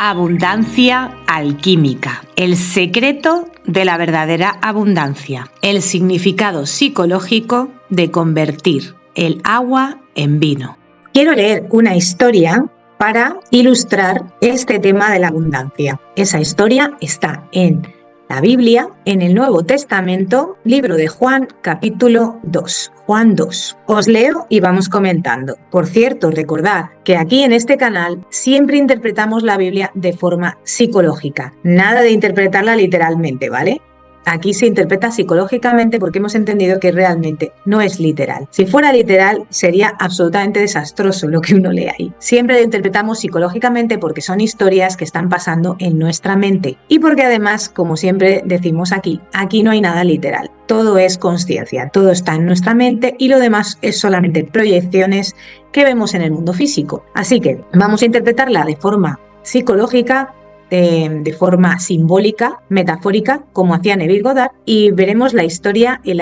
Abundancia alquímica. El secreto de la verdadera abundancia. El significado psicológico de convertir el agua en vino. Quiero leer una historia para ilustrar este tema de la abundancia. Esa historia está en la Biblia, en el Nuevo Testamento, libro de Juan, capítulo 2. Juan 2. Os leo y vamos comentando. Por cierto, recordad que aquí en este canal siempre interpretamos la Biblia de forma psicológica. Nada de interpretarla literalmente, ¿vale? Aquí se interpreta psicológicamente porque hemos entendido que realmente no es literal. Si fuera literal, sería absolutamente desastroso lo que uno lee ahí. Siempre lo interpretamos psicológicamente porque son historias que están pasando en nuestra mente. Y porque además, como siempre decimos aquí no hay nada literal. Todo es consciencia, todo está en nuestra mente y lo demás es solamente proyecciones que vemos en el mundo físico. Así que vamos a interpretarla de forma psicológica, de forma simbólica, metafórica, como hacía Neville Goddard, y veremos la historia y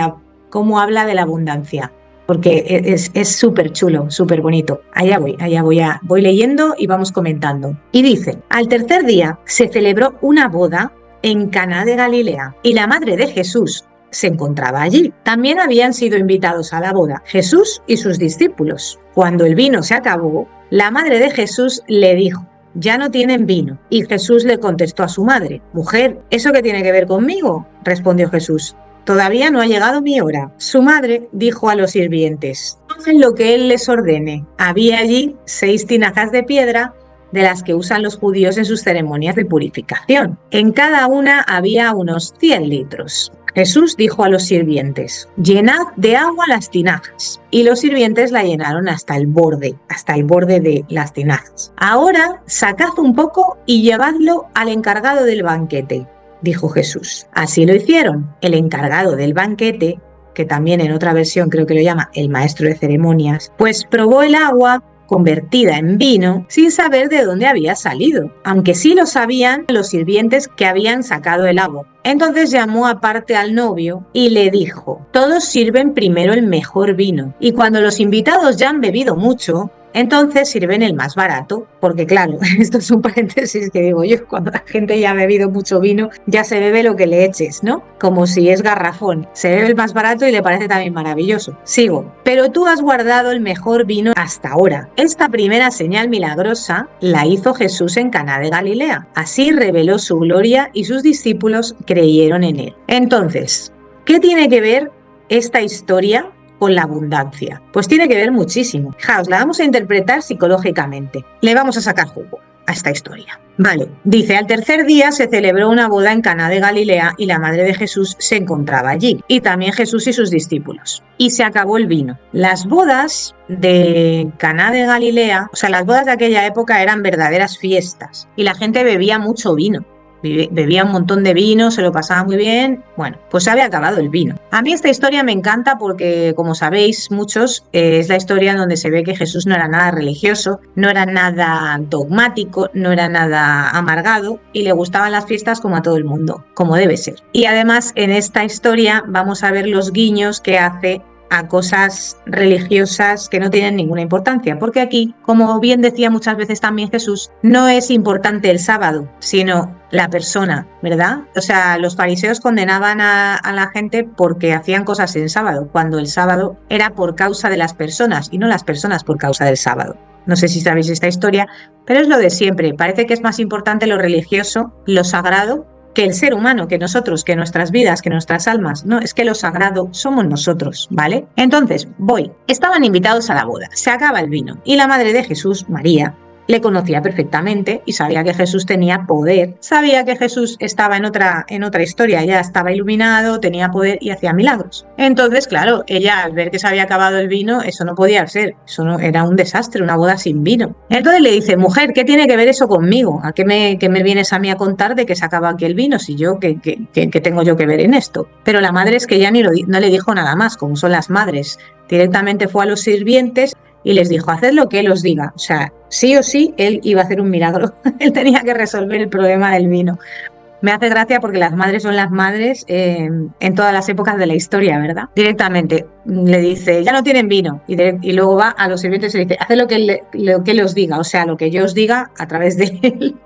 cómo habla de la abundancia, porque es súper chulo, súper bonito. Voy leyendo y vamos comentando. Y dice: al tercer día se celebró una boda en Caná de Galilea, y la madre de Jesús se encontraba allí. También habían sido invitados a la boda Jesús y sus discípulos. Cuando el vino se acabó, la madre de Jesús le dijo: ya no tienen vino. Y Jesús le contestó a su madre: mujer, ¿eso qué tiene que ver conmigo? Respondió Jesús: todavía no ha llegado mi hora. Su madre dijo a los sirvientes: hagan lo que él les ordene. Había allí 6 tinajas de piedra, de las que usan los judíos en sus ceremonias de purificación. En cada una había unos 100 litros. Jesús dijo a los sirvientes: llenad de agua las tinajas. Y los sirvientes la llenaron hasta el borde de las tinajas. Ahora sacad un poco y llevadlo al encargado del banquete, dijo Jesús. Así lo hicieron. El encargado del banquete, que también en otra versión creo que lo llama el maestro de ceremonias, pues probó el agua convertida en vino sin saber de dónde había salido, aunque sí lo sabían los sirvientes que habían sacado el agua. Entonces llamó aparte al novio y le dijo: todos sirven primero el mejor vino, y cuando los invitados ya han bebido mucho, entonces sirven el más barato, porque claro, esto es un paréntesis que digo yo, cuando la gente ya ha bebido mucho vino, ya se bebe lo que le eches, ¿no? Como si es garrafón, se bebe el más barato y le parece también maravilloso. Sigo: pero tú has guardado el mejor vino hasta ahora. Esta primera señal milagrosa la hizo Jesús en Caná de Galilea. Así reveló su gloria y sus discípulos creyeron en él. Entonces, ¿qué tiene que ver esta historia con la abundancia? Pues tiene que ver muchísimo. Os la vamos a interpretar psicológicamente. Le vamos a sacar jugo a esta historia. Vale, dice: al tercer día se celebró una boda en Caná de Galilea y la madre de Jesús se encontraba allí, y también Jesús y sus discípulos. Y se acabó el vino. Las bodas de Caná de Galilea, o sea, las bodas de aquella época eran verdaderas fiestas y la gente bebía mucho vino. Bebía un montón de vino, se lo pasaba muy bien. Bueno, pues se había acabado el vino. A mí esta historia me encanta porque, como sabéis muchos, es la historia en donde se ve que Jesús no era nada religioso, no era nada dogmático, no era nada amargado y le gustaban las fiestas como a todo el mundo, como debe ser. Y además en esta historia vamos a ver los guiños que hace a cosas religiosas que no tienen ninguna importancia, porque aquí, como bien decía muchas veces también Jesús, no es importante el sábado, sino la persona, ¿verdad? O sea, los fariseos condenaban a la gente porque hacían cosas en sábado, cuando el sábado era por causa de las personas y no las personas por causa del sábado. No sé si sabéis esta historia, pero es lo de siempre. Parece que es más importante lo religioso, lo sagrado, que el ser humano, que nosotros, que nuestras vidas, que nuestras almas. No, es que lo sagrado somos nosotros, ¿vale? Entonces, estaban invitados a la boda, se acaba el vino, y la madre de Jesús, María, le conocía perfectamente y sabía que Jesús tenía poder, sabía que Jesús estaba en otra historia, ya estaba iluminado, tenía poder y hacía milagros. Entonces, claro, ella al ver que se había acabado el vino, eso no podía ser, eso no, era un desastre, una boda sin vino. Entonces le dice: mujer, ¿qué tiene que ver eso conmigo? ¿A qué me vienes a mí a contar de que se acaba aquí el vino? Si yo, ¿qué tengo yo que ver en esto? Pero la madre es que ya no le dijo nada más, como son las madres. Directamente fue a los sirvientes y les dijo: haced lo que él os diga. O sea, sí o sí, él iba a hacer un milagro. Él tenía que resolver el problema del vino. Me hace gracia porque las madres son las madres en todas las épocas de la historia, ¿verdad? Directamente le dice: ya no tienen vino. Y luego va a los sirvientes y le dice: haced lo que él os diga. O sea, lo que yo os diga a través de él.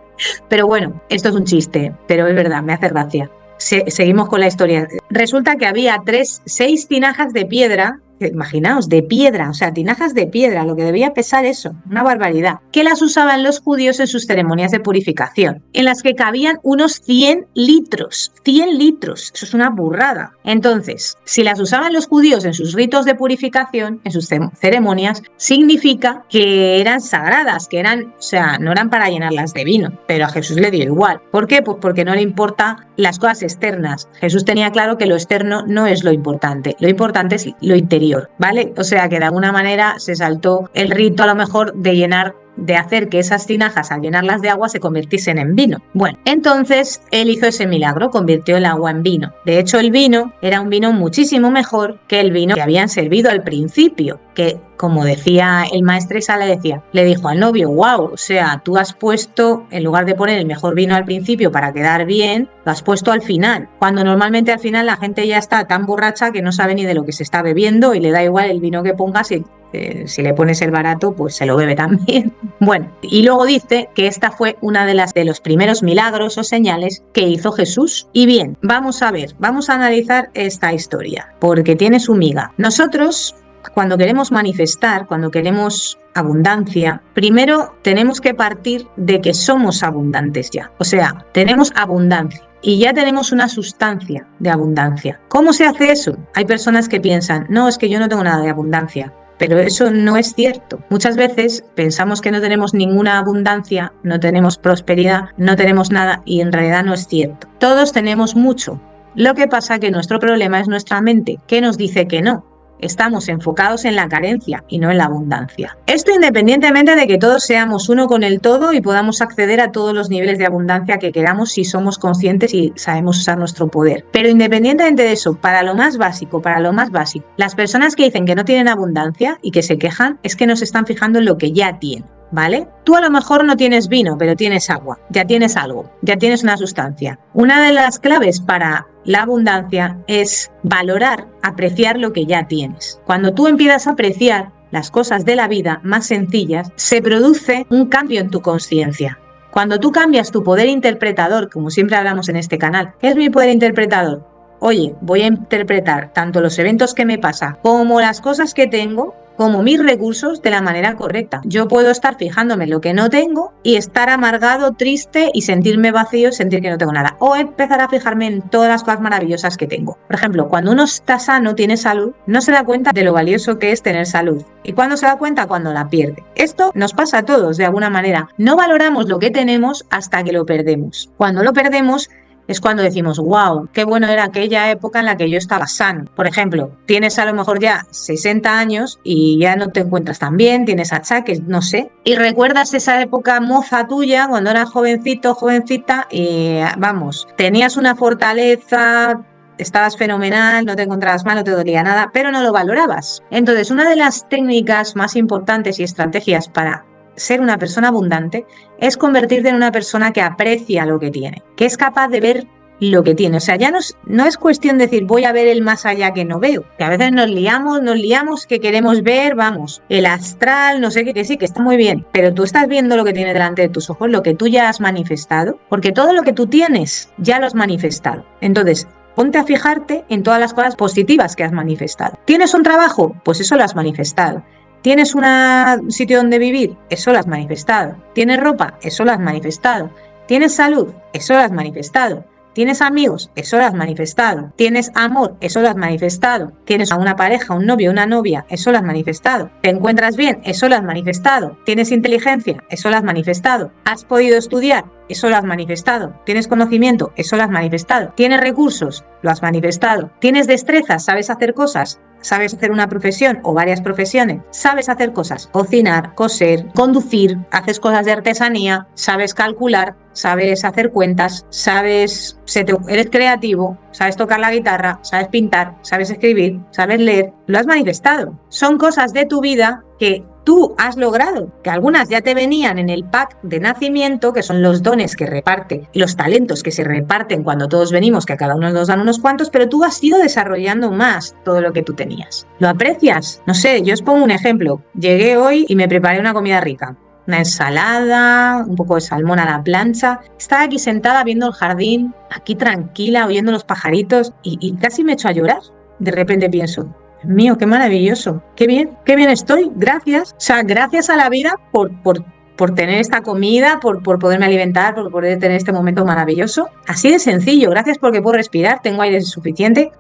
Pero bueno, esto es un chiste, pero es verdad, me hace gracia. Seguimos con la historia. Resulta que había 6 tinajas de piedra, imaginaos, de piedra, o sea, tinajas de piedra, lo que debía pesar eso, una barbaridad, que las usaban los judíos en sus ceremonias de purificación, en las que cabían unos 100 litros, 100 litros, eso es una burrada. Entonces, si las usaban los judíos en sus ritos de purificación, en sus ceremonias, significa que eran sagradas, que eran, o sea, no eran para llenarlas de vino, pero a Jesús le dio igual. ¿Por qué? Pues porque no le importa las cosas externas. Jesús tenía claro que lo externo no es lo importante es lo interior, ¿vale? O sea que de alguna manera se saltó el rito a lo mejor de hacer que esas tinajas al llenarlas de agua se convirtiesen en vino. Bueno, entonces él hizo ese milagro, convirtió el agua en vino. De hecho, el vino era un vino muchísimo mejor que el vino que habían servido al principio, que como decía el maestresa, le dijo al novio, wow, o sea, tú has puesto, en lugar de poner el mejor vino al principio para quedar bien, lo has puesto al final, cuando normalmente al final la gente ya está tan borracha que no sabe ni de lo que se está bebiendo y le da igual el vino que pongas y si le pones el barato, pues se lo bebe también. Bueno, y luego dice que esta fue una de los primeros milagros o señales que hizo Jesús. Y bien, vamos a ver, vamos a analizar esta historia, porque tiene su miga. Nosotros, cuando queremos manifestar, cuando queremos abundancia, primero tenemos que partir de que somos abundantes ya. O sea, tenemos abundancia. Y ya tenemos una sustancia de abundancia. ¿Cómo se hace eso? Hay personas que piensan, no, es que yo no tengo nada de abundancia. Pero eso no es cierto. Muchas veces pensamos que no tenemos ninguna abundancia, no tenemos prosperidad, no tenemos nada y en realidad no es cierto. Todos tenemos mucho. Lo que pasa es que nuestro problema es nuestra mente, que nos dice que no. Estamos enfocados en la carencia y no en la abundancia. Esto independientemente de que todos seamos uno con el todo y podamos acceder a todos los niveles de abundancia que queramos si somos conscientes y sabemos usar nuestro poder. Pero independientemente de eso, para lo más básico, las personas que dicen que no tienen abundancia y que se quejan es que no se están fijando en lo que ya tienen. ¿Vale? Tú a lo mejor no tienes vino, pero tienes agua, ya tienes algo, ya tienes una sustancia. Una de las claves para la abundancia es valorar, apreciar lo que ya tienes. Cuando tú empiezas a apreciar las cosas de la vida más sencillas, se produce un cambio en tu conciencia. Cuando tú cambias tu poder interpretador, como siempre hablamos en este canal, ¿qué es mi poder interpretador? Oye, voy a interpretar tanto los eventos que me pasan como las cosas que tengo, como mis recursos de la manera correcta. Yo puedo estar fijándome en lo que no tengo y estar amargado, triste y sentirme vacío y sentir que no tengo nada. O empezar a fijarme en todas las cosas maravillosas que tengo. Por ejemplo, cuando uno está sano, tiene salud, no se da cuenta de lo valioso que es tener salud. ¿Y cuándo se da cuenta? Cuando la pierde. Esto nos pasa a todos de alguna manera. No valoramos lo que tenemos hasta que lo perdemos. Cuando lo perdemos, es cuando decimos, wow, qué bueno era aquella época en la que yo estaba sano. Por ejemplo, tienes a lo mejor ya 60 años y ya no te encuentras tan bien, tienes achaques, no sé, y recuerdas esa época moza tuya cuando eras jovencito, jovencita y vamos, tenías una fortaleza, estabas fenomenal, no te encontrabas mal, no te dolía nada, pero no lo valorabas. Entonces, una de las técnicas más importantes y estrategias para ser una persona abundante es convertirte en una persona que aprecia lo que tiene, que es capaz de ver lo que tiene. O sea, ya no es cuestión de decir voy a ver el más allá que no veo, que a veces nos liamos que queremos ver, vamos, el astral, no sé qué, que sí, que está muy bien, pero tú estás viendo lo que tiene delante de tus ojos, lo que tú ya has manifestado, porque todo lo que tú tienes ya lo has manifestado. Entonces, ponte a fijarte en todas las cosas positivas que has manifestado. ¿Tienes un trabajo? Pues eso lo has manifestado. ¿Tienes un sitio donde vivir? Eso lo has manifestado. ¿Tienes ropa? Eso lo has manifestado. ¿Tienes salud? Eso lo has manifestado. ¿Tienes amigos? Eso lo has manifestado. ¿Tienes amor? Eso lo has manifestado. ¿Tienes a una pareja, un novio, una novia? Eso lo has manifestado. ¿Te encuentras bien? Eso lo has manifestado. ¿Tienes inteligencia? Eso lo has manifestado. ¿Has podido estudiar? Eso lo has manifestado. ¿Tienes conocimiento? Eso lo has manifestado. ¿Tienes recursos? Lo has manifestado. ¿Tienes destrezas? ¿Sabes hacer cosas? ¿Sabes hacer una profesión o varias profesiones? ¿Sabes hacer cosas? Cocinar, coser, conducir, haces cosas de artesanía, sabes calcular, sabes hacer cuentas, eres creativo, sabes tocar la guitarra, sabes pintar, sabes escribir, sabes leer. Lo has manifestado. Son cosas de tu vida que tú has logrado, que algunas ya te venían en el pack de nacimiento, que son los dones que reparte, los talentos que se reparten cuando todos venimos, que a cada uno nos dan unos cuantos, pero tú has ido desarrollando más todo lo que tú tenías. ¿Lo aprecias? No sé, yo os pongo un ejemplo. Llegué hoy y me preparé una comida rica. una ensalada, un poco de salmón a la plancha. Estaba aquí sentada viendo el jardín, aquí tranquila, oyendo los pajaritos y casi me echo a llorar. De repente pienso, Dios mío, qué maravilloso, qué bien estoy, gracias. O sea, gracias a la vida por tener esta comida, por poderme alimentar, por poder tener este momento maravilloso. Así de sencillo, gracias porque puedo respirar, tengo aire suficiente,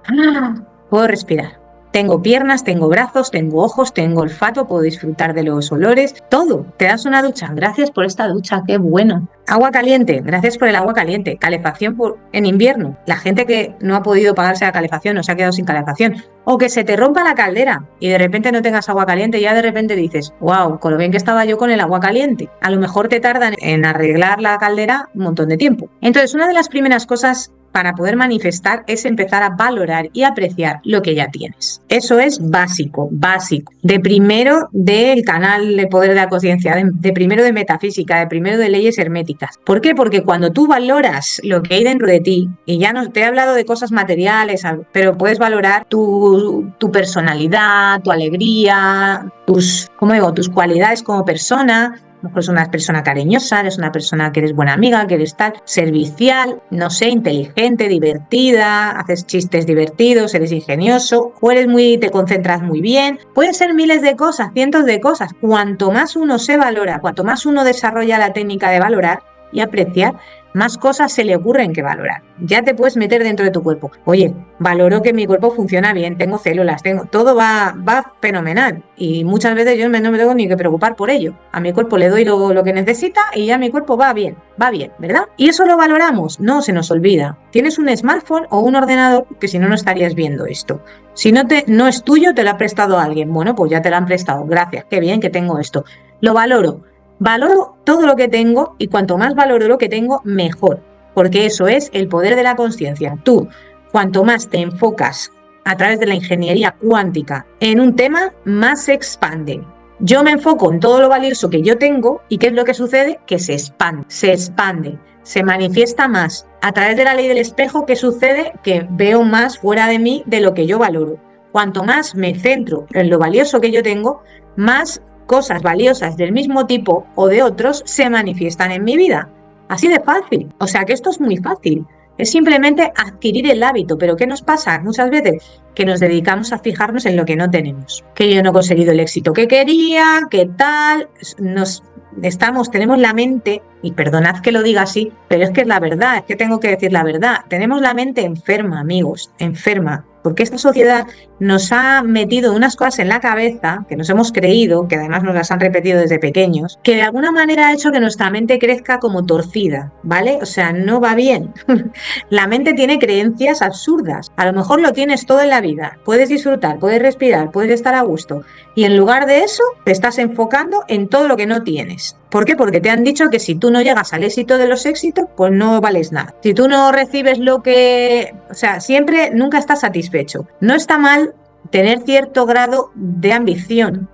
puedo respirar. Tengo piernas, tengo brazos, tengo ojos, tengo olfato, puedo disfrutar de los olores, todo. Te das una ducha, gracias por esta ducha, qué bueno. Agua caliente, gracias por el agua caliente. Calefacción en invierno. La gente que no ha podido pagarse la calefacción o se ha quedado sin calefacción. O que se te rompa la caldera y de repente no tengas agua caliente y ya de repente dices, wow, con lo bien que estaba yo con el agua caliente. A lo mejor te tardan en arreglar la caldera un montón de tiempo. Entonces, una de las primeras cosas para poder manifestar es empezar a valorar y apreciar lo que ya tienes. Eso es básico. De primero del canal de poder de la conciencia, de primero de metafísica, de primero de leyes herméticas. ¿Por qué? Porque cuando tú valoras lo que hay dentro de ti, y ya no te he hablado de cosas materiales, pero puedes valorar tu personalidad, tu alegría, tus cualidades como persona. A lo mejor eres una persona cariñosa, eres una persona que eres buena amiga, que eres tal, servicial, no sé, inteligente, divertida, haces chistes divertidos, eres ingenioso, o te concentras muy bien. Pueden ser miles de cosas, cientos de cosas. Cuanto más uno se valora, cuanto más uno desarrolla la técnica de valorar y apreciar, más cosas se le ocurren que valorar. Ya te puedes meter dentro de tu cuerpo. Oye, valoro que mi cuerpo funciona bien, tengo células, todo va fenomenal. Y muchas veces yo no me tengo ni que preocupar por ello. A mi cuerpo le doy lo que necesita y ya mi cuerpo va bien, ¿verdad? ¿Y eso lo valoramos? No, se nos olvida. Tienes un smartphone o un ordenador que si no, no estarías viendo esto. Si no es tuyo, te lo ha prestado alguien. Bueno, pues ya te lo han prestado. Gracias, qué bien que tengo esto. Lo valoro. Valoro todo lo que tengo y cuanto más valoro lo que tengo, mejor, porque eso es el poder de la conciencia. Tú, cuanto más te enfocas a través de la ingeniería cuántica en un tema, más se expande. Yo me enfoco en todo lo valioso que yo tengo y ¿qué es lo que sucede? Que se expande, se manifiesta más. A través de la ley del espejo, ¿qué sucede? Que veo más fuera de mí de lo que yo valoro. Cuanto más me centro en lo valioso que yo tengo, más cosas valiosas del mismo tipo o de otros se manifiestan en mi vida. Así de fácil. O sea que esto es muy fácil. Es simplemente adquirir el hábito. Pero ¿qué nos pasa muchas veces? Que nos dedicamos a fijarnos en lo que no tenemos. Que yo no he conseguido el éxito que quería, que tal. Tenemos la mente, y perdonad que lo diga así, pero es que es la verdad, es que tengo que decir la verdad. Tenemos la mente enferma, amigos, enferma. Porque esta sociedad nos ha metido unas cosas en la cabeza que nos hemos creído, que además nos las han repetido desde pequeños, que de alguna manera ha hecho que nuestra mente crezca como torcida, ¿vale? O sea, no va bien. La mente tiene creencias absurdas. A lo mejor lo tienes todo en la vida. Puedes disfrutar, puedes respirar, puedes estar a gusto. Y en lugar de eso, te estás enfocando en todo lo que no tienes. ¿Por qué? Porque te han dicho que si tú no llegas al éxito de los éxitos, pues no vales nada. Si tú no recibes nunca estás satisfecho. No está mal tener cierto grado de ambición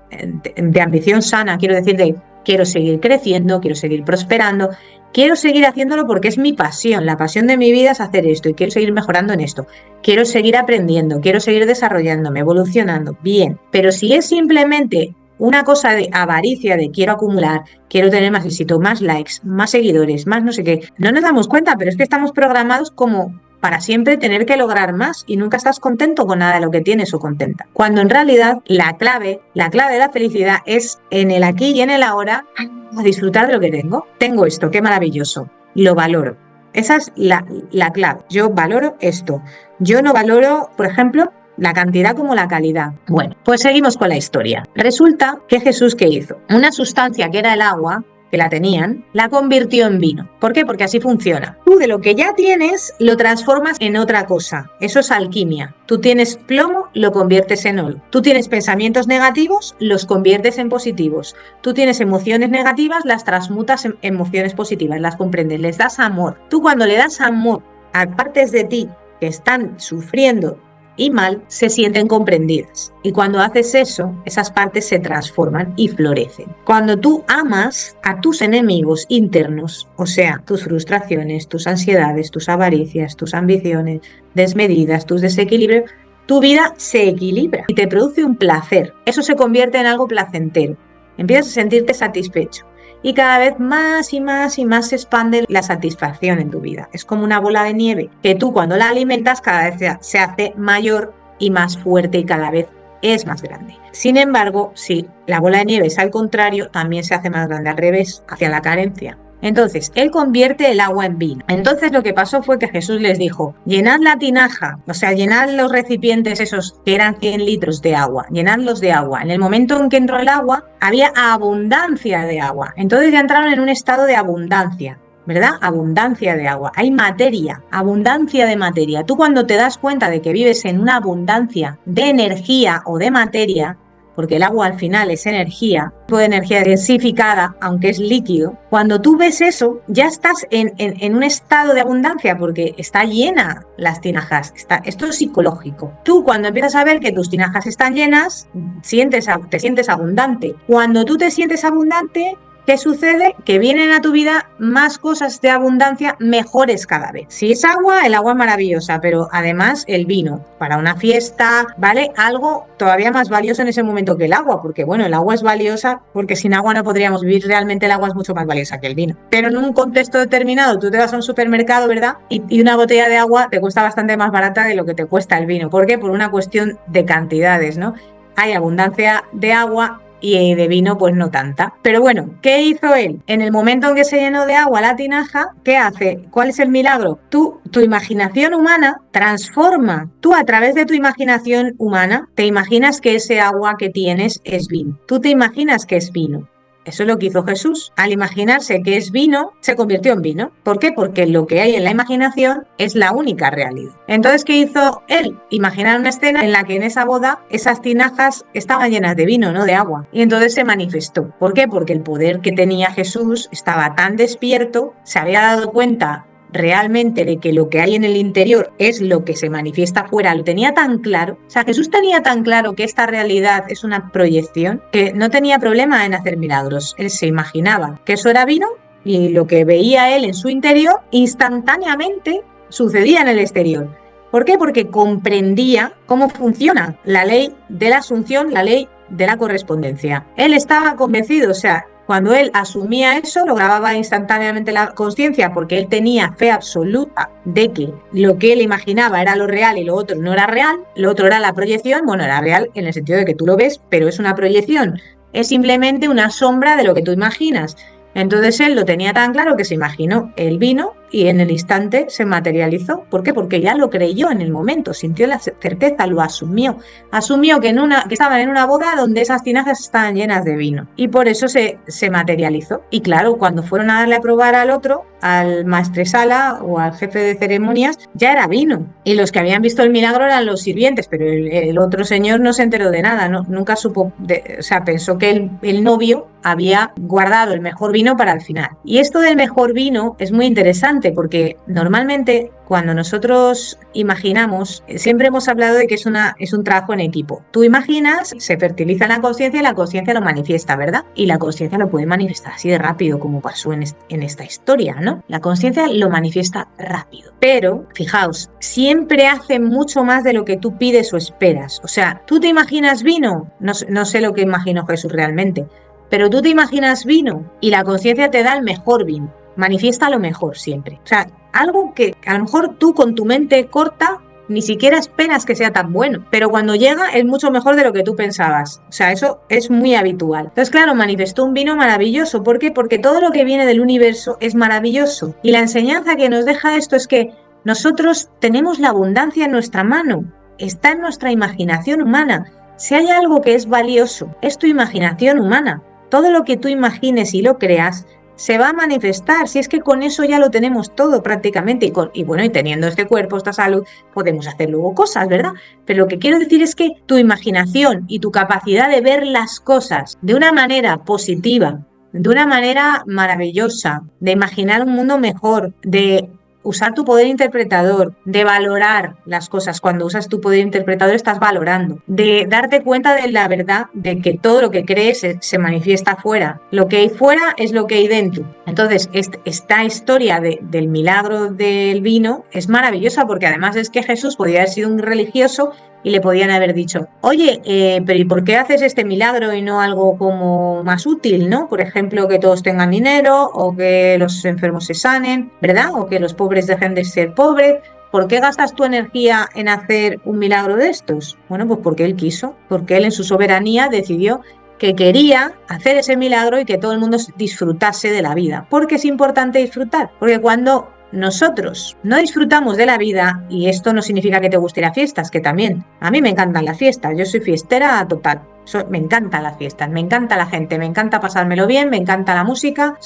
sana, quiero decir, quiero seguir creciendo, quiero seguir prosperando, quiero seguir haciéndolo porque es mi pasión. La pasión de mi vida es hacer esto y quiero seguir mejorando en esto. Quiero seguir aprendiendo, quiero seguir desarrollándome, evolucionando. Bien, pero si es simplemente una cosa de avaricia, de quiero acumular, quiero tener más éxito, más likes, más seguidores, más no sé qué. No nos damos cuenta, pero es que estamos programados como para siempre tener que lograr más y nunca estás contento con nada de lo que tienes o contenta. Cuando en realidad la clave de la felicidad es en el aquí y en el ahora, a disfrutar de lo que tengo. Tengo esto, qué maravilloso, lo valoro. Esa es la clave. Yo valoro esto. Yo no valoro, por ejemplo, la cantidad como la calidad. Bueno, pues seguimos con la historia. Resulta que Jesús, ¿qué hizo? Una sustancia que era el agua, que la tenían, la convirtió en vino. ¿Por qué? Porque así funciona. Tú de lo que ya tienes lo transformas en otra cosa. Eso es alquimia. Tú tienes plomo, lo conviertes en oro. Tú tienes pensamientos negativos, los conviertes en positivos. Tú tienes emociones negativas, las transmutas en emociones positivas, las comprendes, les das amor. Tú cuando le das amor a partes de ti que están sufriendo y mal, se sienten comprendidas. Y cuando haces eso, esas partes se transforman y florecen. Cuando tú amas a tus enemigos internos, o sea, tus frustraciones, tus ansiedades, tus avaricias, tus ambiciones desmedidas, tus desequilibrios, tu vida se equilibra y te produce un placer. Eso se convierte en algo placentero. Empiezas a sentirte satisfecho. y cada vez más y más y más se expande la satisfacción en tu vida. Es como una bola de nieve que tú cuando la alimentas cada vez se hace mayor y más fuerte y cada vez es más grande. Sin embargo, si la bola de nieve es al contrario, también se hace más grande, al revés, hacia la carencia. Entonces, él convierte el agua en vino. Entonces lo que pasó fue que Jesús les dijo, llenad la tinaja, o sea, llenad los recipientes esos que eran 100 litros de agua, llenadlos de agua. En el momento en que entró el agua, había abundancia de agua. Entonces ya entraron en un estado de abundancia, ¿verdad? Abundancia de agua. Hay materia, abundancia de materia. Tú cuando te das cuenta de que vives en una abundancia de energía o de materia, porque el agua al final es energía, tipo de energía densificada, aunque es líquido, cuando tú ves eso, ya estás en un estado de abundancia porque está llena las tinajas. Esto es psicológico. Tú cuando empiezas a ver que tus tinajas están llenas, te sientes abundante. Cuando tú te sientes abundante, ¿qué sucede? Que vienen a tu vida más cosas de abundancia mejores cada vez. Si es agua, el agua es maravillosa, pero además el vino para una fiesta, ¿vale? Algo todavía más valioso en ese momento que el agua, porque bueno, el agua es valiosa porque sin agua no podríamos vivir, realmente el agua es mucho más valiosa que el vino. Pero en un contexto determinado, tú te vas a un supermercado, ¿verdad? Y una botella de agua te cuesta bastante más barata de lo que te cuesta el vino. ¿Por qué? Por una cuestión de cantidades, ¿no? Hay abundancia de agua y de vino pues no tanta. Pero bueno, ¿qué hizo él? En el momento en que se llenó de agua la tinaja, ¿qué hace? ¿Cuál es el milagro? Tu imaginación humana transforma. Tú a través de tu imaginación humana te imaginas que ese agua que tienes es vino. Tú te imaginas que es vino. Eso es lo que hizo Jesús. Al imaginarse que es vino, se convirtió en vino. ¿Por qué? Porque lo que hay en la imaginación es la única realidad. Entonces, ¿qué hizo él? Imaginar una escena en la que en esa boda esas tinajas estaban llenas de vino, no de agua. Y entonces se manifestó. ¿Por qué? Porque el poder que tenía Jesús estaba tan despierto, se había dado cuenta realmente de que lo que hay en el interior es lo que se manifiesta afuera, lo tenía tan claro, o sea, Jesús tenía tan claro que esta realidad es una proyección, que no tenía problema en hacer milagros. Él se imaginaba que eso era vino y lo que veía él en su interior instantáneamente sucedía en el exterior. ¿Por qué? Porque comprendía cómo funciona la ley de la asunción, la ley de la correspondencia. Él estaba convencido, o sea, cuando él asumía eso, lo grababa instantáneamente la conciencia porque él tenía fe absoluta de que lo que él imaginaba era lo real y lo otro no era real, lo otro era la proyección, bueno, era real en el sentido de que tú lo ves, pero es una proyección, es simplemente una sombra de lo que tú imaginas. Entonces él lo tenía tan claro que se imaginó el vino y en el instante se materializó. ¿Por qué? Porque ya lo creyó en el momento, sintió la certeza, lo asumió. Asumió que estaban en una boda donde esas tinajas estaban llenas de vino y por eso se materializó. Y claro, cuando fueron a darle a probar al otro, al maestresala o al jefe de ceremonias, ya era vino. Y los que habían visto el milagro eran los sirvientes, pero el otro señor no se enteró de nada, nunca supo, o sea, pensó que el novio había guardado el mejor vino para el final. Y esto del mejor vino es muy interesante porque normalmente cuando nosotros imaginamos, siempre hemos hablado de que es un trabajo en equipo. Tú imaginas, se fertiliza en la conciencia y la conciencia lo manifiesta, ¿verdad? Y la conciencia lo puede manifestar así de rápido como pasó en esta historia, ¿no? La conciencia lo manifiesta rápido. Pero, fijaos, siempre hace mucho más de lo que tú pides o esperas. O sea, ¿tú te imaginas vino? No sé lo que imaginó Jesús realmente. Pero tú te imaginas vino y la conciencia te da el mejor vino. Manifiesta lo mejor siempre. O sea, algo que a lo mejor tú con tu mente corta ni siquiera esperas que sea tan bueno. Pero cuando llega es mucho mejor de lo que tú pensabas. O sea, eso es muy habitual. Entonces, claro, manifestó un vino maravilloso. ¿Por qué? Porque todo lo que viene del universo es maravilloso. Y la enseñanza que nos deja esto es que nosotros tenemos la abundancia en nuestra mano. Está en nuestra imaginación humana. Si hay algo que es valioso, es tu imaginación humana. Todo lo que tú imagines y lo creas se va a manifestar, si es que con eso ya lo tenemos todo prácticamente y bueno, y teniendo este cuerpo, esta salud, podemos hacer luego cosas, ¿verdad? Pero lo que quiero decir es que tu imaginación y tu capacidad de ver las cosas de una manera positiva, de una manera maravillosa, de imaginar un mundo mejor, de usar tu poder interpretador, de valorar las cosas. Cuando usas tu poder interpretador estás valorando, de darte cuenta de la verdad, de que todo lo que crees se manifiesta fuera. Lo que hay fuera es lo que hay dentro. Entonces, esta historia del milagro del vino es maravillosa porque además es que Jesús podía haber sido un religioso y le podían haber dicho, oye, pero ¿y por qué haces este milagro y no algo como más útil, ¿no? Por ejemplo, que todos tengan dinero o que los enfermos se sanen, ¿verdad? O que los pobres dejen de ser pobres. ¿Por qué gastas tu energía en hacer un milagro de estos? Bueno, pues porque él quiso, porque él en su soberanía decidió que quería hacer ese milagro y que todo el mundo disfrutase de la vida. Porque es importante disfrutar, porque cuando nosotros no disfrutamos de la vida, y esto no significa que te gusten las fiestas, que también, a mí me encantan las fiestas, yo soy fiestera total. Me encantan las fiestas, me encanta la gente, me encanta pasármelo bien, me encanta la música,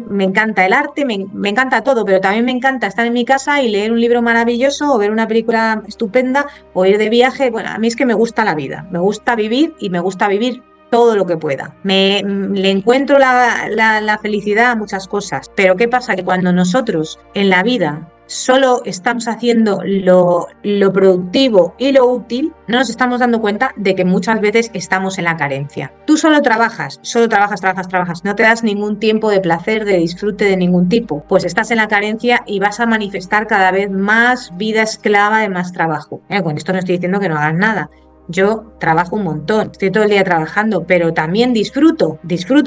me encanta el arte, me encanta todo, pero también me encanta estar en mi casa y leer un libro maravilloso o ver una película estupenda o ir de viaje. Bueno, a mí es que me gusta la vida, me gusta vivir y me gusta vivir todo lo que pueda. Le encuentro la felicidad a muchas cosas, pero ¿qué pasa? Que cuando nosotros en la vida solo estamos haciendo lo productivo y lo útil, no nos estamos dando cuenta de que muchas veces estamos en la carencia. Tú solo trabajas, no te das ningún tiempo de placer, de disfrute de ningún tipo, pues estás en la carencia y vas a manifestar cada vez más vida esclava de más trabajo. Con esto no estoy diciendo que no hagas nada. Yo trabajo un montón, estoy todo el día trabajando, pero también disfruto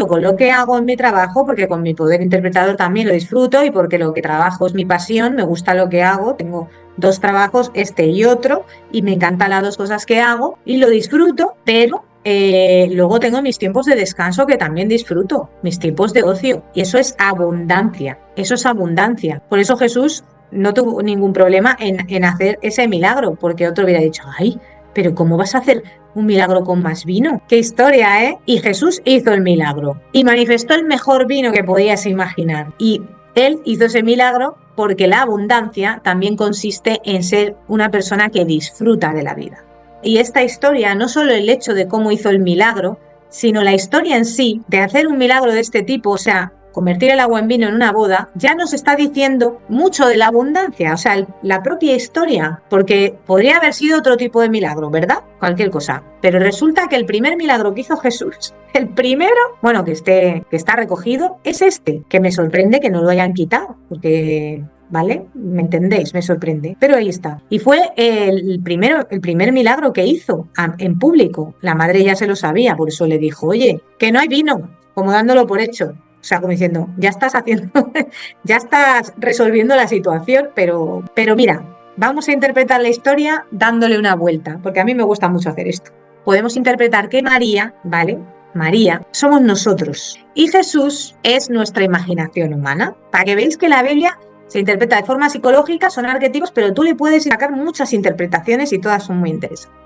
con lo que hago en mi trabajo, porque con mi poder interpretador también lo disfruto y porque lo que trabajo es mi pasión, me gusta lo que hago, tengo 2 trabajos, este y otro, y me encantan las 2 cosas que hago y lo disfruto, pero luego tengo mis tiempos de descanso que también disfruto, mis tiempos de ocio, y eso es abundancia, Por eso Jesús no tuvo ningún problema en hacer ese milagro, porque otro hubiera dicho, ay, pero ¿cómo vas a hacer un milagro con más vino? ¡Qué historia, eh! Y Jesús hizo el milagro y manifestó el mejor vino que podías imaginar. Y él hizo ese milagro porque la abundancia también consiste en ser una persona que disfruta de la vida. Y esta historia, no solo el hecho de cómo hizo el milagro, sino la historia en sí de hacer un milagro de este tipo, o sea, convertir el agua en vino en una boda, ya nos está diciendo mucho de la abundancia, o sea, la propia historia, porque podría haber sido otro tipo de milagro, ¿verdad? Cualquier cosa. Pero resulta que el primer milagro que hizo Jesús, el primero, bueno, que está recogido, es este, que me sorprende que no lo hayan quitado, porque... ¿Vale? ¿Me entendéis? Me sorprende. Pero ahí está. Y fue el primer milagro que hizo en público. La madre ya se lo sabía, por eso le dijo, oye, que no hay vino, como dándolo por hecho. O sea, como diciendo, ya estás ya estás resolviendo la situación, pero mira, vamos a interpretar la historia dándole una vuelta, porque a mí me gusta mucho hacer esto. Podemos interpretar que María, ¿vale? María, somos nosotros. Y Jesús es nuestra imaginación humana. Para que veáis que la Biblia se interpreta de forma psicológica, son arquetipos, pero tú le puedes sacar muchas interpretaciones y todas son muy interesantes.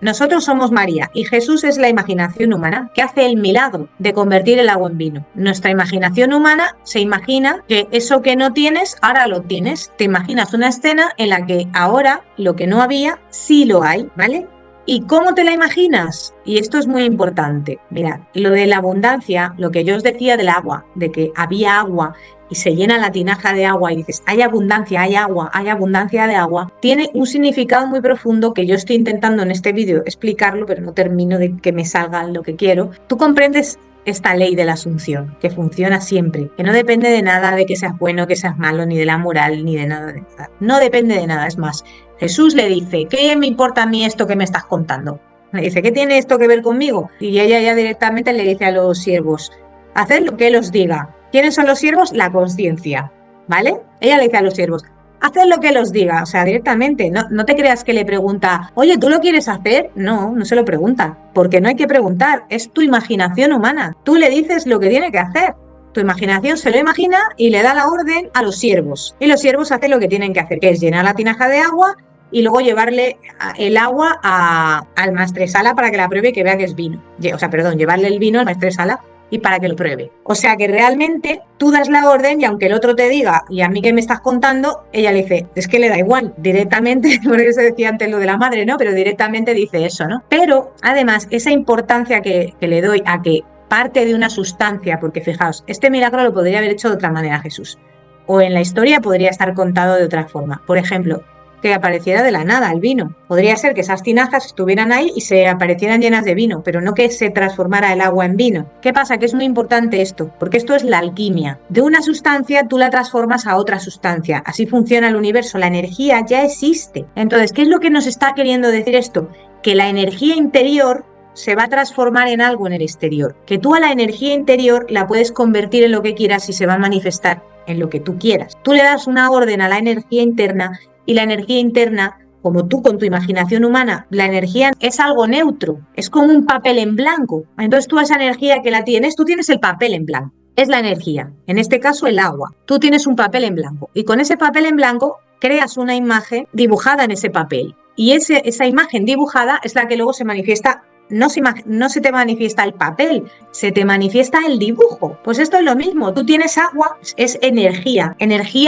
Nosotros somos María y Jesús es la imaginación humana que hace el milagro de convertir el agua en vino. Nuestra imaginación humana se imagina que eso que no tienes, ahora lo tienes. Te imaginas una escena en la que ahora lo que no había, sí lo hay, ¿vale? ¿Y cómo te la imaginas? Y esto es muy importante. Mirad, lo de la abundancia, lo que yo os decía del agua, de que había agua y se llena la tinaja de agua y dices, hay abundancia, hay agua, hay abundancia de agua, tiene un significado muy profundo que yo estoy intentando en este vídeo explicarlo, pero no termino de que me salga lo que quiero. Tú comprendes esta ley de la asunción, que funciona siempre, que no depende de nada de que seas bueno, que seas malo, ni de la moral, ni de nada de nada. No depende de nada, es más, Jesús le dice, ¿qué me importa a mí esto que me estás contando? Le dice, ¿qué tiene esto que ver conmigo? Y ella ya directamente le dice a los siervos, haced lo que él os diga. ¿Quiénes son los siervos? La conciencia, ¿vale? Ella le dice a los siervos, haced lo que él os diga, o sea, directamente, no te creas que le pregunta, oye, ¿tú lo quieres hacer? No, no se lo pregunta, porque no hay que preguntar, es tu imaginación humana, tú le dices lo que tiene que hacer. Tu imaginación se lo imagina y le da la orden a los siervos. Y los siervos hacen lo que tienen que hacer, que es llenar la tinaja de agua y luego llevarle el agua al maestresala para que la pruebe y que vea que es vino. O sea, perdón, llevarle el vino al maestresala y para que lo pruebe. O sea que realmente tú das la orden y aunque el otro te diga, ¿y a mí qué me estás contando? Ella le dice, es que le da igual, directamente, por eso decía antes lo de la madre, ¿no? Pero directamente dice eso, ¿no? Pero además, esa importancia que le doy a que parte de una sustancia, porque fijaos, este milagro lo podría haber hecho de otra manera Jesús, o en la historia podría estar contado de otra forma. Por ejemplo, que apareciera de la nada el vino. Podría ser que esas tinajas estuvieran ahí y se aparecieran llenas de vino, pero no que se transformara el agua en vino. ¿Qué pasa? Que es muy importante esto, porque esto es la alquimia. De una sustancia tú la transformas a otra sustancia. Así funciona el universo. La energía ya existe. Entonces, ¿qué es lo que nos está queriendo decir esto? Que la energía interior se va a transformar en algo en el exterior. Que tú a la energía interior la puedes convertir en lo que quieras y se va a manifestar en lo que tú quieras. Tú le das una orden a la energía interna y la energía interna, como tú con tu imaginación humana, la energía es algo neutro, es como un papel en blanco. Entonces tú esa energía que la tienes, tú tienes el papel en blanco. Es la energía, en este caso el agua. Tú tienes un papel en blanco y con ese papel en blanco creas una imagen dibujada en ese papel. Y esa imagen dibujada es la que luego se manifiesta. No se te manifiesta el papel, se te manifiesta el dibujo. Pues esto es lo mismo, tú tienes agua, es energía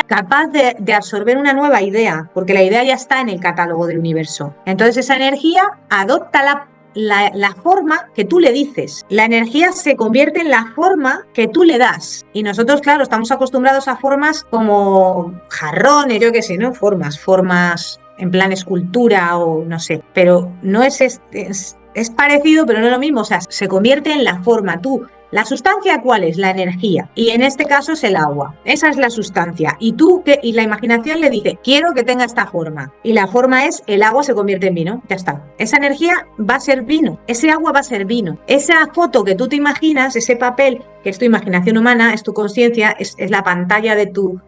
capaz de absorber una nueva idea, porque la idea ya está en el catálogo del universo. Entonces esa energía adopta la forma que tú le dices. La energía se convierte en la forma que tú le das. Y nosotros, claro, estamos acostumbrados a formas como jarrones, yo qué sé, ¿no? Formas en plan escultura o no sé, pero no es parecido, pero no es lo mismo, o sea, se convierte en la forma. ¿La sustancia cuál es? La energía. Y en este caso es el agua. Esa es la sustancia. Y la imaginación le dice, quiero que tenga esta forma. Y la forma es, el agua se convierte en vino. Ya está. Esa energía va a ser vino. Ese agua va a ser vino. Esa foto que tú te imaginas, ese papel, que es tu imaginación humana, es tu conciencia, es la pantalla de tu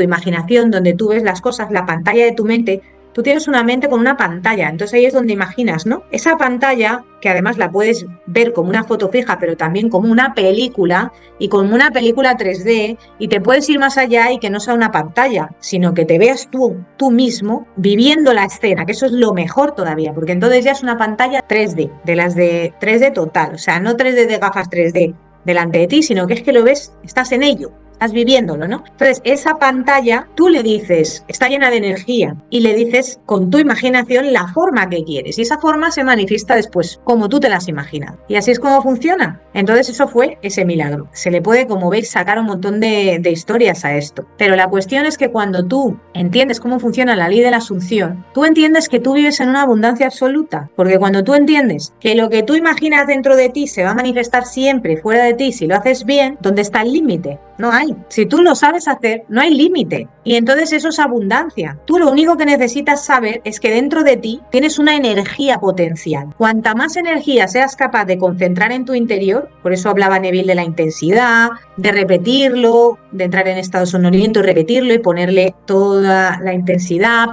imaginación, donde tú ves las cosas, la pantalla de tu mente. Tú tienes una mente con una pantalla, entonces ahí es donde imaginas, ¿no? Esa pantalla, que además la puedes ver como una foto fija, pero también como una película, y como una película 3D, y te puedes ir más allá y que no sea una pantalla, sino que te veas tú mismo viviendo la escena, que eso es lo mejor todavía, porque entonces ya es una pantalla 3D, de las de 3D total, o sea, no 3D de gafas 3D delante de ti, sino que es que lo ves, estás en ello. Estás viviéndolo, ¿no? Entonces, esa pantalla, tú le dices, está llena de energía, y le dices con tu imaginación la forma que quieres, y esa forma se manifiesta después, como tú te las imaginas. Y así es como funciona. Entonces, eso fue ese milagro. Se le puede, como veis, sacar un montón de historias a esto. Pero la cuestión es que cuando tú entiendes cómo funciona la ley de la asunción, tú entiendes que tú vives en una abundancia absoluta, porque cuando tú entiendes que lo que tú imaginas dentro de ti se va a manifestar siempre fuera de ti, si lo haces bien, ¿dónde está el límite? No hay. Si tú lo sabes hacer, no hay límite. Y entonces eso es abundancia. Tú lo único que necesitas saber es que dentro de ti tienes una energía potencial. Cuanta más energía seas capaz de concentrar en tu interior, por eso hablaba Neville de la intensidad, de repetirlo, de entrar en estado sonoliento y repetirlo y ponerle toda la intensidad,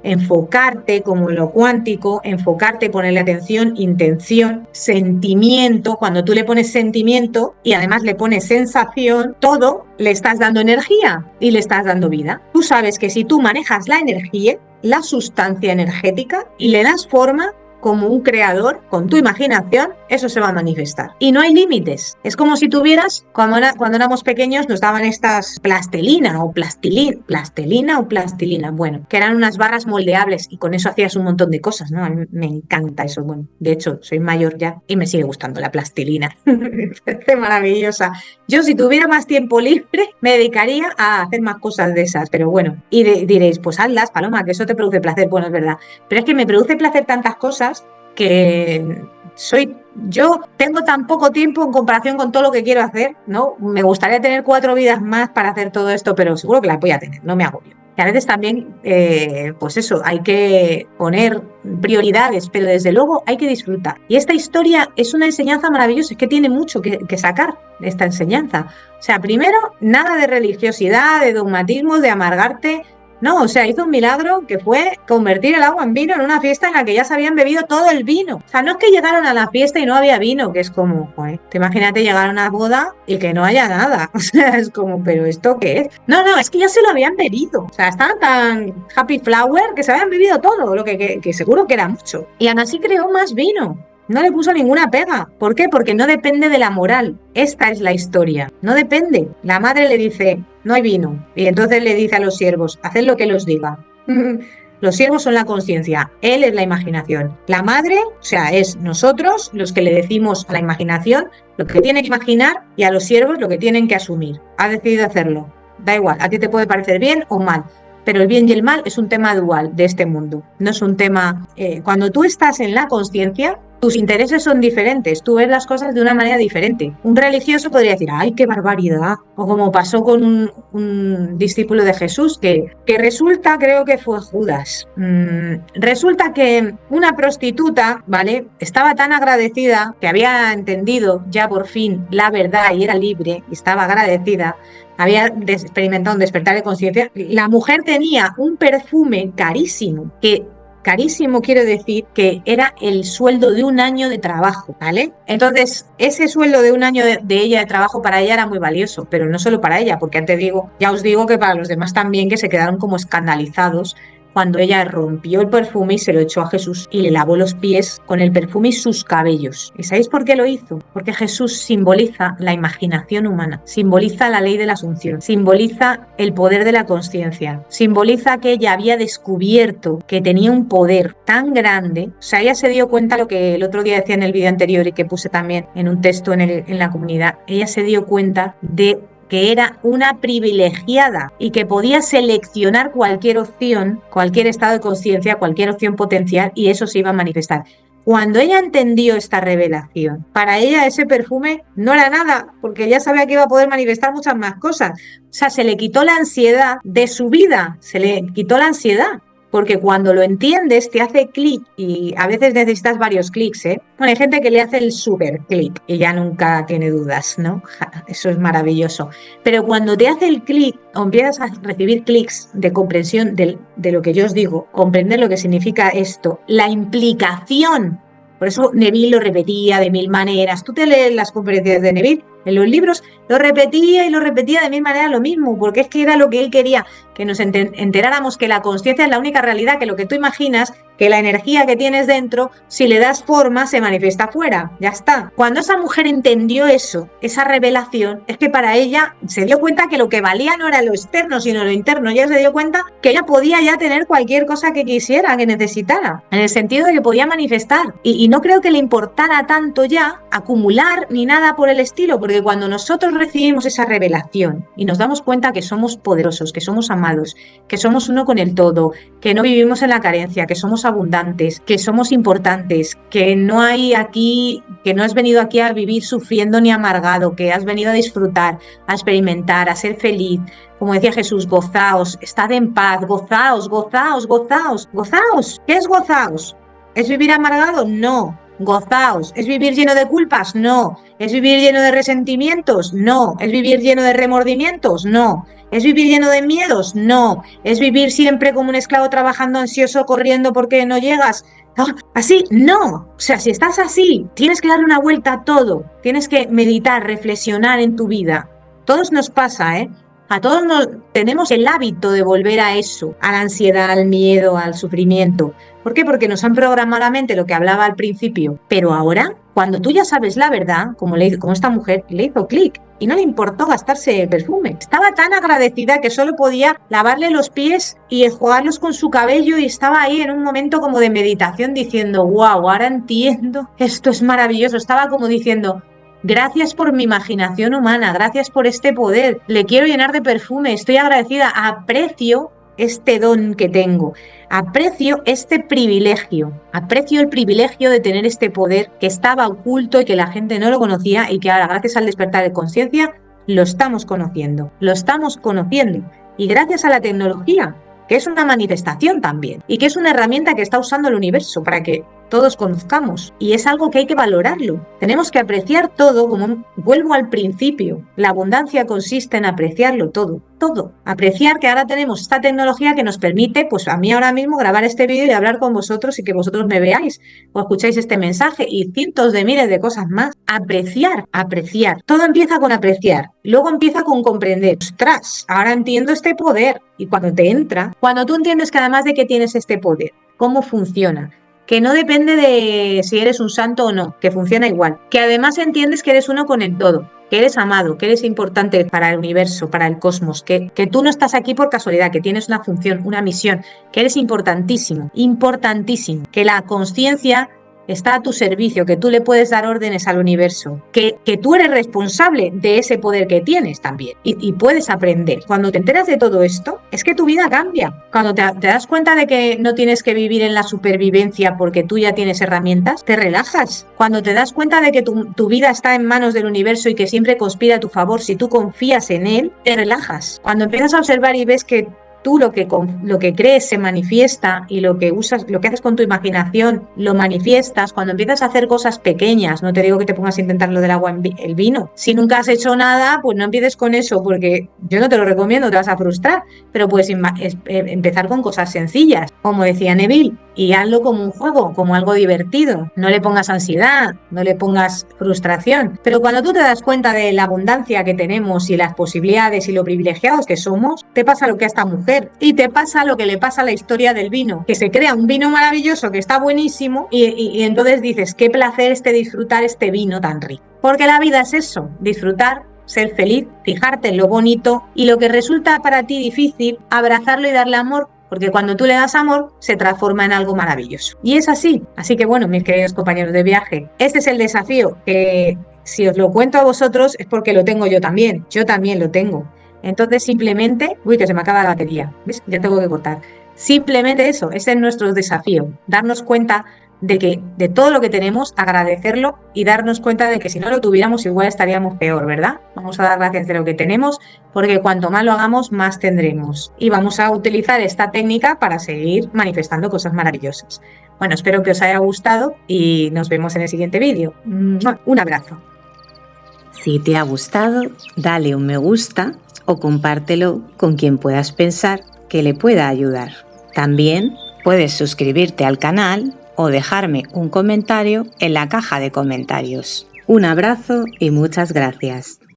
enfocarte como en lo cuántico, enfocarte, ponerle atención, intención, sentimiento. Cuando tú le pones sentimiento y además le pones sensación, todo le estás dando energía y le estás dando vida. Tú sabes que si tú manejas la energía, la sustancia energética, y le das forma como un creador, con tu imaginación, eso se va a manifestar. Y no hay límites. Es como si tuvieras, cuando éramos pequeños, nos daban estas plastilina, bueno, que eran unas barras moldeables, y con eso hacías un montón de cosas, ¿no? A mí me encanta eso. Bueno, de hecho, soy mayor ya y me sigue gustando la plastilina. Es maravillosa. Yo, si tuviera más tiempo libre, me dedicaría a hacer más cosas de esas, pero bueno. Y diréis, pues hazlas, Paloma, que eso te produce placer. Bueno, es verdad. Pero es que me produce placer tantas cosas que yo tengo tan poco tiempo en comparación con todo lo que quiero hacer, ¿no? Me gustaría tener 4 vidas más para hacer todo esto, pero seguro que las voy a tener, no me agobio. Y a veces también, pues eso, hay que poner prioridades, pero desde luego hay que disfrutar. Y esta historia es una enseñanza maravillosa, es que tiene mucho que sacar de esta enseñanza. O sea, primero, nada de religiosidad, de dogmatismo, de amargarte. No, o sea, hizo un milagro que fue convertir el agua en vino en una fiesta en la que ya se habían bebido todo el vino. O sea, no es que llegaron a la fiesta y no había vino, que es como, joder, te imagínate llegar a una boda y que no haya nada. O sea, es como, ¿pero esto qué es? No, es que ya se lo habían bebido. O sea, estaban tan happy flower que se habían bebido todo, lo que seguro que era mucho. Y aún así creó más vino. No le puso ninguna pega. ¿Por qué? Porque no depende de la moral. Esta es la historia. No depende. La madre le dice, no hay vino. Y entonces le dice a los siervos, haced lo que los diga. Los siervos son la conciencia. Él es la imaginación. La madre, o sea, es nosotros los que le decimos a la imaginación lo que tiene que imaginar, y a los siervos lo que tienen que asumir. Ha decidido hacerlo. Da igual, a ti te puede parecer bien o mal. pero el bien y el mal es un tema dual de este mundo, no es un tema... cuando tú estás en la consciencia, tus intereses son diferentes, tú ves las cosas de una manera diferente. Un religioso podría decir, ¡ay, qué barbaridad! O como pasó con un discípulo de Jesús, que resulta, creo que fue Judas, resulta que una prostituta, ¿vale? Estaba tan agradecida que había entendido ya por fin la verdad y era libre, y estaba agradecida, había experimentado un despertar de conciencia. La mujer tenía un perfume carísimo que... Carísimo quiero decir que era el sueldo de un año de trabajo, ¿vale? Entonces, ese sueldo de un año de ella de trabajo para ella era muy valioso, pero no solo para ella, porque antes digo, ya os digo que para los demás también, que se quedaron como escandalizados cuando ella rompió el perfume y se lo echó a Jesús y le lavó los pies con el perfume y sus cabellos. ¿Y sabéis por qué lo hizo? Porque Jesús simboliza la imaginación humana, simboliza la ley de la Asunción, simboliza el poder de la consciencia, simboliza que ella había descubierto que tenía un poder tan grande. O sea, ella se dio cuenta, lo que el otro día decía en el vídeo anterior y que puse también en un texto en la comunidad, ella se dio cuenta de que era una privilegiada y que podía seleccionar cualquier opción, cualquier estado de conciencia, cualquier opción potencial, y eso se iba a manifestar. Cuando ella entendió esta revelación, para ella ese perfume no era nada, porque ella sabía que iba a poder manifestar muchas más cosas. O sea, se le quitó la ansiedad de su vida, se le quitó la ansiedad. Porque cuando lo entiendes te hace clic y a veces necesitas varios clics, ¿eh? Bueno, hay gente que le hace el super clic y ya nunca tiene dudas, ¿no? Eso es maravilloso. Pero cuando te hace el clic o empiezas a recibir clics de comprensión de lo que yo os digo, comprender lo que significa esto, la implicación. Por eso Neville lo repetía de mil maneras. Tú te lees las conferencias de Neville en los libros, lo repetía y lo repetía de mil maneras lo mismo, porque es que era lo que él quería, que nos enteráramos que la consciencia es la única realidad, que lo que tú imaginas, que la energía que tienes dentro, si le das forma, se manifiesta afuera. Ya está. Cuando esa mujer entendió eso, esa revelación, es que para ella se dio cuenta que lo que valía no era lo externo, sino lo interno. Ella se dio cuenta que ella podía ya tener cualquier cosa que quisiera, que necesitara, en el sentido de que podía manifestar. Y no creo que le importara tanto ya acumular ni nada por el estilo, porque cuando nosotros recibimos esa revelación y nos damos cuenta que somos poderosos, que somos amados, que somos uno con el todo, que no vivimos en la carencia, que somos abundantes, que somos importantes, que no hay aquí, que no has venido aquí a vivir sufriendo ni amargado, que has venido a disfrutar, a experimentar, a ser feliz. Como decía Jesús, gozaos, estad en paz, gozaos, gozaos, gozaos, gozaos. ¿Qué es gozaos? ¿Es vivir amargado? No. Gozaos. ¿Es vivir lleno de culpas? No. ¿Es vivir lleno de resentimientos? No. ¿Es vivir lleno de remordimientos? No. ¿Es vivir lleno de miedos? No. ¿Es vivir siempre como un esclavo trabajando ansioso, corriendo porque no llegas? No. Así, no. O sea, si estás así, tienes que darle una vuelta a todo. Tienes que meditar, reflexionar en tu vida. Todos nos pasa, ¿eh? A todos tenemos el hábito de volver a eso, a la ansiedad, al miedo, al sufrimiento. ¿Por qué? Porque nos han programado la mente, lo que hablaba al principio. Pero ahora, cuando tú ya sabes la verdad, como esta mujer, le hizo clic y no le importó gastarse perfume. Estaba tan agradecida que solo podía lavarle los pies y enjuagarlos con su cabello y estaba ahí en un momento como de meditación diciendo, wow, ahora entiendo, esto es maravilloso. Estaba como diciendo, gracias por mi imaginación humana, gracias por este poder, le quiero llenar de perfume, estoy agradecida, aprecio este don que tengo, aprecio este privilegio, aprecio el privilegio de tener este poder que estaba oculto y que la gente no lo conocía y que ahora, gracias al despertar de conciencia, lo estamos conociendo y gracias a la tecnología, que es una manifestación también y que es una herramienta que está usando el universo para que todos conozcamos, y es algo que hay que valorarlo. Tenemos que apreciar todo, como vuelvo al principio, la abundancia consiste en apreciarlo todo, apreciar que ahora tenemos esta tecnología que nos permite, pues a mí ahora mismo grabar este vídeo y hablar con vosotros y que vosotros me veáis o escucháis este mensaje y cientos de miles de cosas más. Apreciar, todo empieza con apreciar, luego empieza con comprender, ostras, ahora entiendo este poder, y cuando te entra, cuando tú entiendes que además de que tienes este poder, cómo funciona, que no depende de si eres un santo o no, que funciona igual, que además entiendes que eres uno con el todo, que eres amado, que eres importante para el universo, para el cosmos, que tú no estás aquí por casualidad, que tienes una función, una misión, que eres importantísimo, que la consciencia está a tu servicio, que tú le puedes dar órdenes al universo, que tú eres responsable de ese poder que tienes también y puedes aprender. Cuando te enteras de todo esto, es que tu vida cambia. Cuando te das cuenta de que no tienes que vivir en la supervivencia porque tú ya tienes herramientas, te relajas. Cuando te das cuenta de que tu vida está en manos del universo y que siempre conspira a tu favor si tú confías en él, te relajas. Cuando empiezas a observar y ves que tú lo que crees se manifiesta y lo que usas, lo que haces con tu imaginación, lo manifiestas. Cuando empiezas a hacer cosas pequeñas, no te digo que te pongas a intentar lo del agua en el vino. Si nunca has hecho nada, pues no empieces con eso, porque yo no te lo recomiendo, te vas a frustrar, pero puedes empezar con cosas sencillas, como decía Neville, y hazlo como un juego, como algo divertido. No le pongas ansiedad, no le pongas frustración. Pero cuando tú te das cuenta de la abundancia que tenemos y las posibilidades y lo privilegiados que somos, te pasa lo que a esta mujer y te pasa lo que le pasa a la historia del vino, que se crea un vino maravilloso que está buenísimo y entonces dices, qué placer disfrutar este vino tan rico. Porque la vida es eso, disfrutar, ser feliz, fijarte en lo bonito y lo que resulta para ti difícil, abrazarlo y darle amor, porque cuando tú le das amor se transforma en algo maravilloso. Y es así. Así que bueno, mis queridos compañeros de viaje, este es el desafío que si os lo cuento a vosotros es porque lo tengo yo también lo tengo. Entonces simplemente, que se me acaba la batería, ¿ves? Ya tengo que cortar. Simplemente eso, ese es nuestro desafío, darnos cuenta de todo lo que tenemos, agradecerlo y darnos cuenta de que si no lo tuviéramos igual estaríamos peor, ¿verdad? Vamos a dar gracias de lo que tenemos porque cuanto más lo hagamos, más tendremos. Y vamos a utilizar esta técnica para seguir manifestando cosas maravillosas. Bueno, espero que os haya gustado y nos vemos en el siguiente vídeo. Un abrazo. Si te ha gustado, dale un me gusta o compártelo con quien puedas pensar que le pueda ayudar. También puedes suscribirte al canal o dejarme un comentario en la caja de comentarios. Un abrazo y muchas gracias.